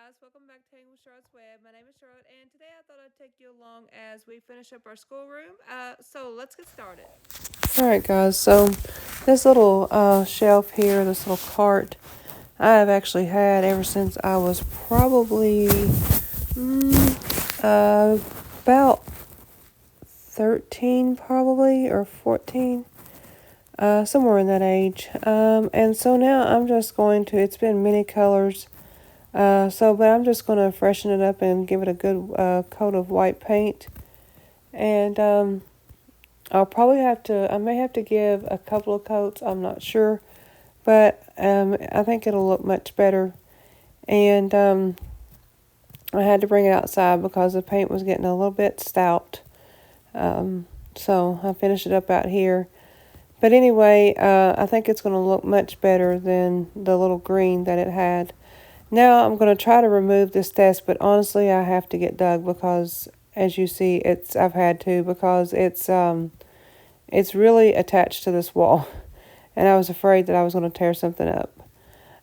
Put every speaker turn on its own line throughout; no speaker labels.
guys, welcome back to Hang with Charlotte's Web. My name is Charlotte, and today I thought I'd take you along as we finish up our schoolroom. So let's get started.
Alright guys, so this little shelf here, this little cart, I have actually had ever since I was probably about 13 probably, or 14, somewhere in that age. And so now I'm just going to, it's been many colors, but I'm just going to freshen it up and give it a good coat of white paint. And I may have to give a couple of coats, I'm not sure, but I think it'll look much better. And I had to bring it outside because the paint was getting a little bit stout. So I finished it up out here. But anyway, I think it's going to look much better than the little green that it had. Now I'm going to try to remove this desk, but honestly I have to get Doug because, as you see, I've had to because it's really attached to this wall, and I was afraid that I was going to tear something up.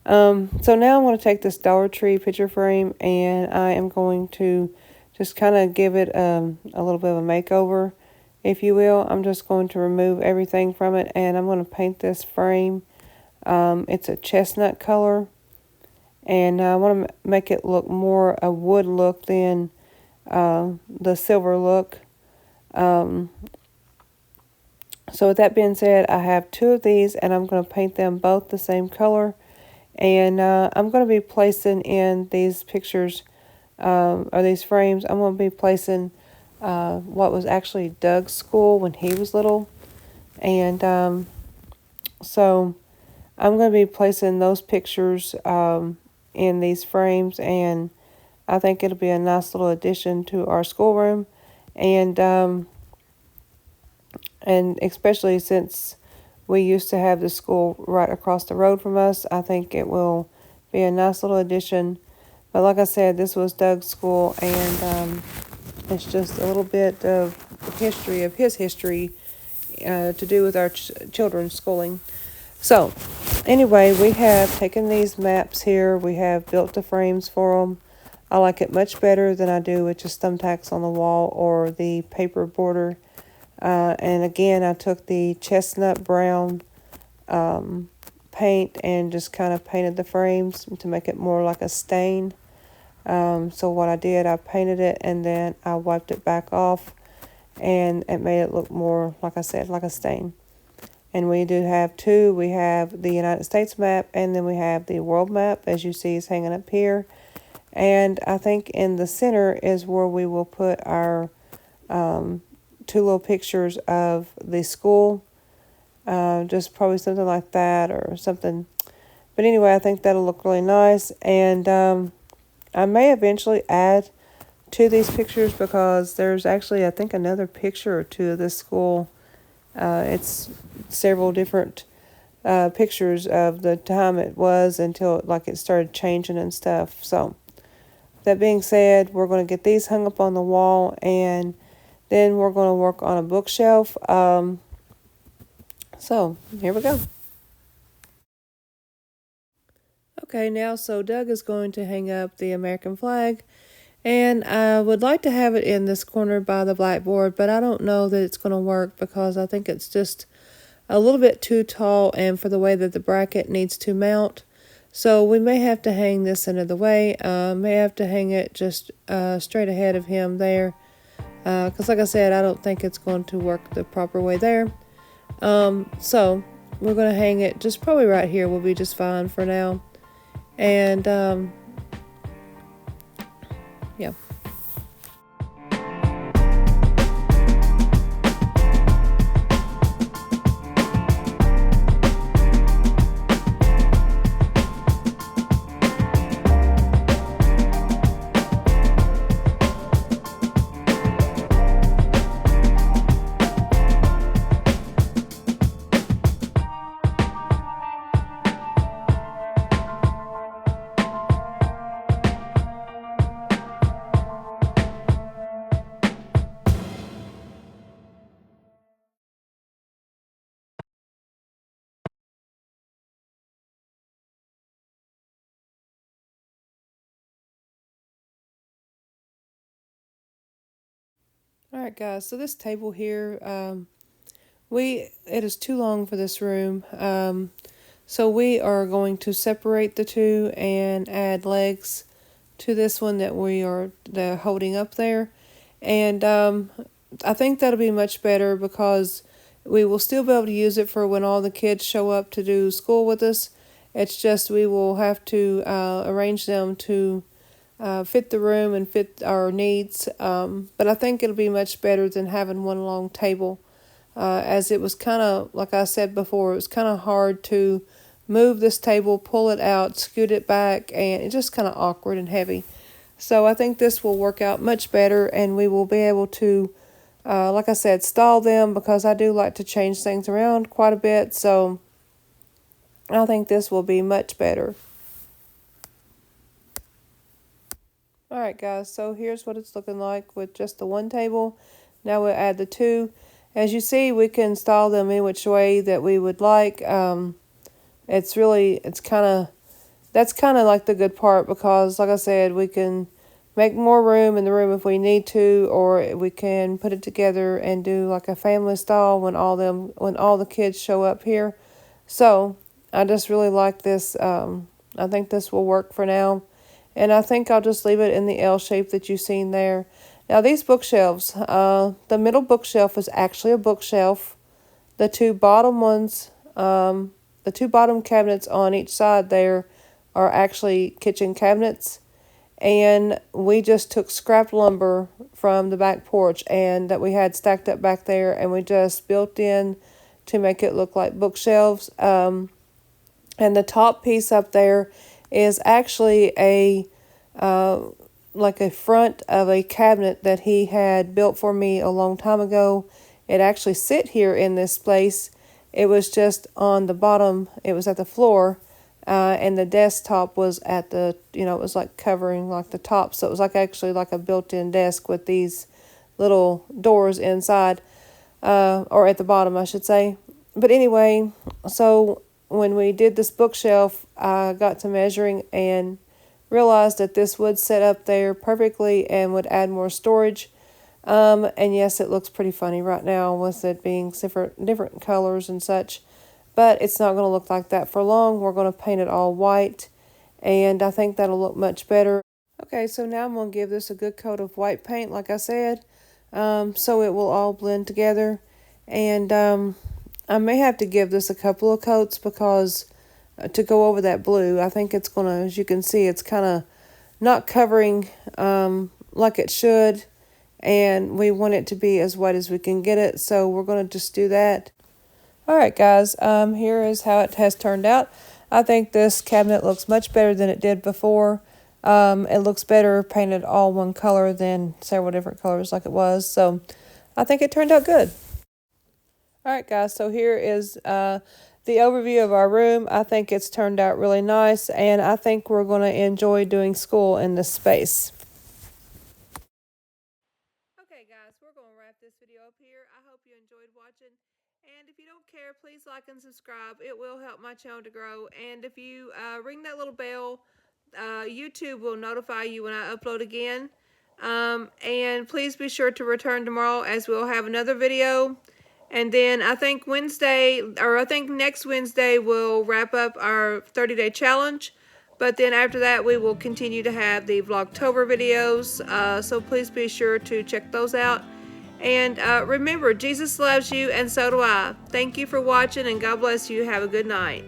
So now I'm going to take this Dollar Tree picture frame, and I am going to just kind of give it a little bit of a makeover, if you will. I'm just going to remove everything from it, and I'm going to paint this frame. It's a chestnut color, and I want to make it look more a wood look than the silver look. So with that being said, I have two of these, and I'm going to paint them both the same color. And I'm going to be placing in these pictures, or these frames, I'm going to be placing what was actually Doug's school when he was little. And so I'm going to be placing those pictures in these frames, and I think it'll be a nice little addition to our schoolroom. And especially since we used to have the school right across the road from us, I think it will be a nice little addition. But like I said, this was Doug's school, and it's just a little bit of his history to do with our children's schooling. So, anyway, we have taken these maps here. We have built the frames for them. I like it much better than I do with just thumbtacks on the wall or the paper border. And again, I took the chestnut brown paint and just kind of painted the frames to make it more like a stain. So what I did, I painted it and then I wiped it back off, and it made it look more, like I said, like a stain. And we do have two. We have the United States map, and then we have the world map, as you see is hanging up here. And I think in the center is where we will put our two little pictures of the school. Just probably something like that or something. But anyway, I think that'll look really nice. And I may eventually add to these pictures because there's actually, I think, another picture or two of this school. It's several different pictures of the time it was until it started changing and stuff. So that being said, we're going to get these hung up on the wall, and then we're going to work on a bookshelf. So here we go. Okay, now so Doug is going to hang up the American flag, and I would like to have it in this corner by the blackboard, but I don't know that it's going to work because I think it's just a little bit too tall and for the way that the bracket needs to mount. So we may have to hang this into the way. May have to hang it just straight ahead of him there. Because like I said, I don't think it's going to work the proper way there. So we're going to hang it just probably right here will be just fine for now. And yeah. All right, guys. So this table here, it is too long for this room. So we are going to separate the two and add legs to this one that we are holding up there. And I think that'll be much better because we will still be able to use it for when all the kids show up to do school with us. It's just we will have to arrange them to fit the room and fit our needs. But I think it'll be much better than having one long table. As it was kind of, like I said before, it was kind of hard to move this table, pull it out, scoot it back, and it's just kind of awkward and heavy. So I think this will work out much better, and we will be able to, like I said, stall them because I do like to change things around quite a bit. So I think this will be much better. Alright guys, so here's what it's looking like with just the one table. Now we'll add the two. As you see, we can style them in which way that we would like. That's kind of like the good part because, like I said, we can make more room in the room if we need to, or we can put it together and do like a family style when all the kids show up here. So I just really like this. I think this will work for now. And I think I'll just leave it in the L shape that you've seen there. Now these bookshelves, the middle bookshelf is actually a bookshelf. The two bottom ones, the two bottom cabinets on each side there are actually kitchen cabinets. And we just took scrap lumber from the back porch and that we had stacked up back there, and we just built in to make it look like bookshelves. And the top piece up there is actually like a front of a cabinet that he had built for me a long time ago. It actually sit here in this place. It was just on the bottom. It was at the floor, and the desktop was at the, it was like covering like the top. So it was like actually like a built-in desk with these little doors inside, or at the bottom, I should say. But anyway, so when we did this bookshelf, I got to measuring and realized that this would set up there perfectly and would add more storage. And yes, it looks pretty funny right now with it being different colors and such, but it's not going to look like that for long. We're going to paint it all white, and I think that'll look much better. Okay, so now I'm going to give this a good coat of white paint, like I said, so it will all blend together. And I may have to give this a couple of coats because to go over that blue, I think it's going to, as you can see, it's kind of not covering like it should, and we want it to be as white as we can get it, so we're going to just do that. Alright guys, here is how it has turned out. I think this cabinet looks much better than it did before. It looks better painted all one color than several different colors like it was, so I think it turned out good. Alright guys, so here is the overview of our room. I think it's turned out really nice, and I think we're going to enjoy doing school in this space.
Okay, guys, we're going to wrap this video up here. I hope you enjoyed watching. And if you don't care, please like and subscribe. It will help my channel to grow. And if you ring that little bell, YouTube will notify you when I upload again. And please be sure to return tomorrow as we'll have another video. And then I think next Wednesday we'll wrap up our 30-day challenge. But then after that, we will continue to have the Vlogtober videos. So please be sure to check those out. And remember, Jesus loves you, and so do I. Thank you for watching, and God bless you. Have a good night.